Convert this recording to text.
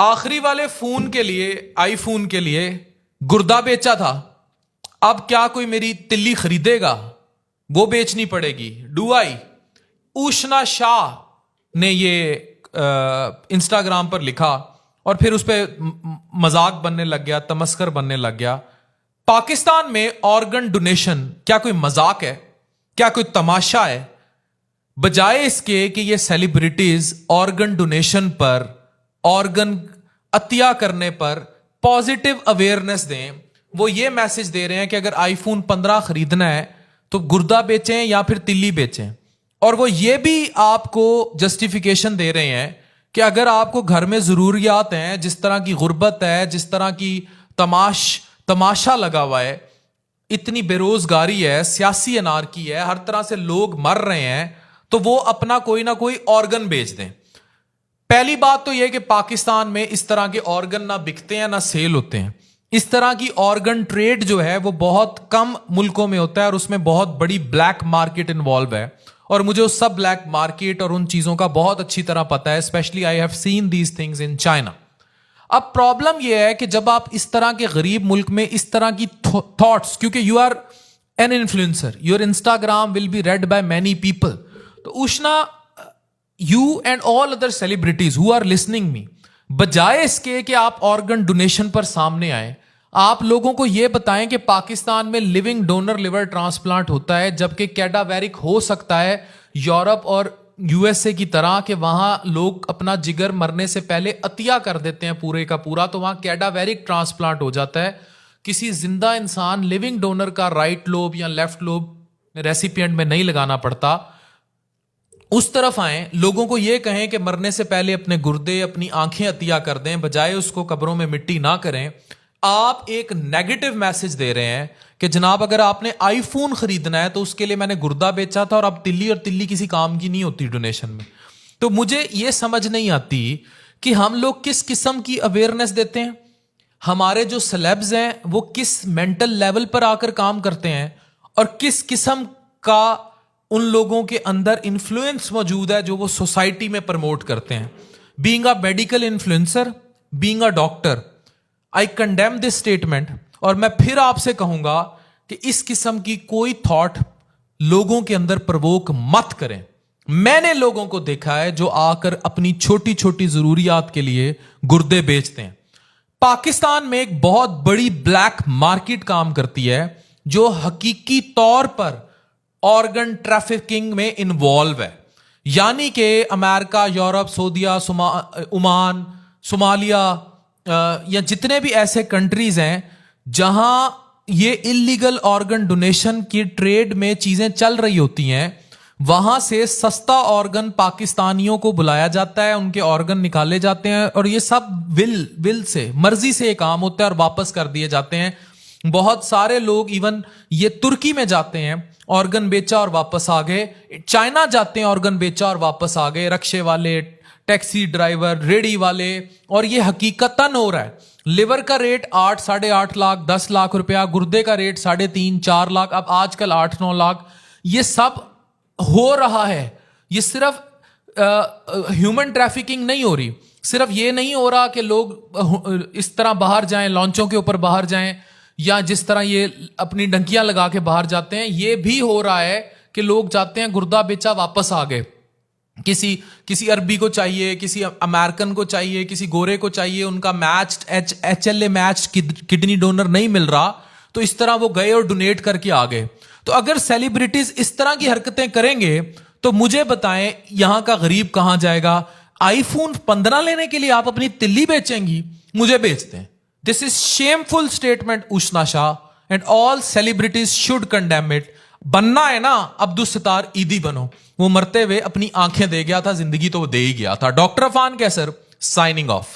आखिरी वाले फोन के लिए, आईफोन के लिए गुर्दा बेचा था, अब क्या कोई मेरी तिल्ली खरीदेगा? वो बेचनी पड़ेगी। Do I? उष्णा शाह ने ये इंस्टाग्राम पर लिखा और फिर उस पर मजाक बनने लग गया, तमस्कर बनने लग गया। पाकिस्तान में ऑर्गन डोनेशन क्या कोई मजाक है? क्या कोई तमाशा है? बजाय इसके कि ये सेलिब्रिटीज ऑर्गन डोनेशन पर, ऑर्गन अतिया करने पर पॉजिटिव अवेयरनेस दें, वो ये मैसेज दे रहे हैं कि अगर आईफोन 15 खरीदना है तो गुर्दा बेचें या फिर तिल्ली बेचें। और वो ये भी आपको जस्टिफिकेशन दे रहे हैं कि अगर आपको घर में जरूरियात हैं, जिस तरह की गुर्बत है, जिस तरह की तमाशा लगा हुआ है, इतनी बेरोजगारी है, सियासी अनारकी है, हर तरह से लोग मर रहे हैं, तो वो अपना कोई ना कोई ऑर्गन बेच दें। पहली बात तो यह कि पाकिस्तान में इस तरह के ऑर्गन ना बिकते हैं ना सेल होते हैं। इस तरह की ऑर्गन ट्रेड जो है वो बहुत कम मुल्कों में होता है और उसमें बहुत बड़ी ब्लैक मार्केट इन्वॉल्व है। और मुझे उस सब ब्लैक मार्केट और उन चीजों का बहुत अच्छी तरह पता है। Specially I have seen these things in China. अब प्रॉब्लम यह है कि जब आप इस तरह के गरीब मुल्क में इस तरह की थॉट्स, क्योंकि you are an influencer, your Instagram will be read by many people, तो Ushna, you and all other celebrities who are listening me, बजाय इसके कि आप ऑर्गन डोनेशन पर सामने आए, आप लोगों को यह बताएं कि पाकिस्तान में लिविंग डोनर लिवर ट्रांसप्लांट होता है, जबकि कैडावेरिक हो सकता है यूरोप और यूएसए की तरह कि वहां लोग अपना जिगर मरने से पहले अतिया कर देते हैं पूरे का पूरा, तो वहां कैडावेरिक ट्रांसप्लांट हो जाता है। किसी जिंदा इंसान लिविंग डोनर का राइट लोब या लेफ्ट लोब रेसिपिएंट में नहीं लगाना पड़ता। उस तरफ आए, लोगों को यह कहें कि मरने से पहले अपने गुर्दे, अपनी आंखें अतिया कर दें, बजाय उसको कब्रों में मिट्टी ना करें। आप एक नेगेटिव मैसेज दे रहे हैं कि जनाब अगर आपने आईफोन खरीदना है तो उसके लिए मैंने गुर्दा बेचा था और अब तिल्ली, और तिल्ली किसी काम की नहीं होती डोनेशन में। तो मुझे यह समझ नहीं आती कि हम लोग किस किस्म की अवेयरनेस देते हैं, हमारे जो सेलेब्स हैं वो किस मेंटल लेवल पर आकर काम करते हैं, और किस किस्म का उन लोगों के अंदर इन्फ्लुएंस मौजूद है जो वो सोसाइटी में प्रमोट करते हैं। Being a medical influencer, being a doctor, I condemn this statement. और मैं फिर आपसे कहूंगा कि इस किस्म की कोई थॉट लोगों के अंदर प्रवोक मत करें। मैंने लोगों को देखा है जो आकर अपनी छोटी छोटी जरूरियात के लिए गुर्दे बेचते हैं। पाकिस्तान में एक बहुत बड़ी ब्लैक मार्केट काम करती है जो हकीकी तौर पर ऑर्गन ट्रैफिकिंग में इन्वॉल्व है। यानी कि अमेरिका, यूरोप, सऊदीया, ओमान, सोमालिया या जितने भी ऐसे कंट्रीज हैं जहां ये इलीगल ऑर्गन डोनेशन की ट्रेड में चीजें चल रही होती हैं, वहां से सस्ता ऑर्गन पाकिस्तानियों को बुलाया जाता है, उनके ऑर्गन निकाले जाते हैं और ये सब विल से, मर्जी से ये काम होता है और वापस कर दिए जाते हैं। बहुत सारे लोग इवन ये तुर्की में जाते हैं, ऑर्गन बेचा और वापस आ गए, चाइना जाते हैं, ऑर्गन बेचा और वापस आ गए, रक्शे वाले, टैक्सी ड्राइवर, रेडी वाले। और ये हकीकतन हो रहा है। लिवर का रेट 8, 8.5 लाख, 10 लाख रुपया, गुर्दे का रेट 3.5, 4 लाख, अब आजकल 8-9 लाख, ये सब हो रहा है। ये सिर्फ ह्यूमन ट्रैफिकिंग नहीं हो रही, सिर्फ ये नहीं हो रहा कि लोग इस तरह बाहर जाएं, लॉन्चों के ऊपर बाहर जाएं, या जिस तरह ये अपनी डंकियां लगा के बाहर जाते हैं, ये भी हो रहा है कि लोग जाते हैं, गुर्दा बेचा, वापस आ गए। किसी अरबी को चाहिए, किसी अमेरिकन को चाहिए, किसी गोरे को चाहिए, उनका matched HLA matched kidney donor नहीं मिल रहा, तो इस तरह वो गए और डोनेट करके आ गए। तो अगर सेलिब्रिटीज इस तरह की हरकतें करेंगे तो मुझे बताएं यहां का गरीब कहां जाएगा? आईफोन 15 लेने के लिए आप अपनी तिल्ली बेचेंगी? मुझे बेच दें। This is shameful statement Ushana Shah, and all celebrities should condemn it. बनना है ना अब्दुल सत्तार ईदी बनो। वो मरते हुए अपनी आंखें दे गया था, जिंदगी तो वो दे ही गया था। डॉक्टर अफान कैसर साइनिंग ऑफ।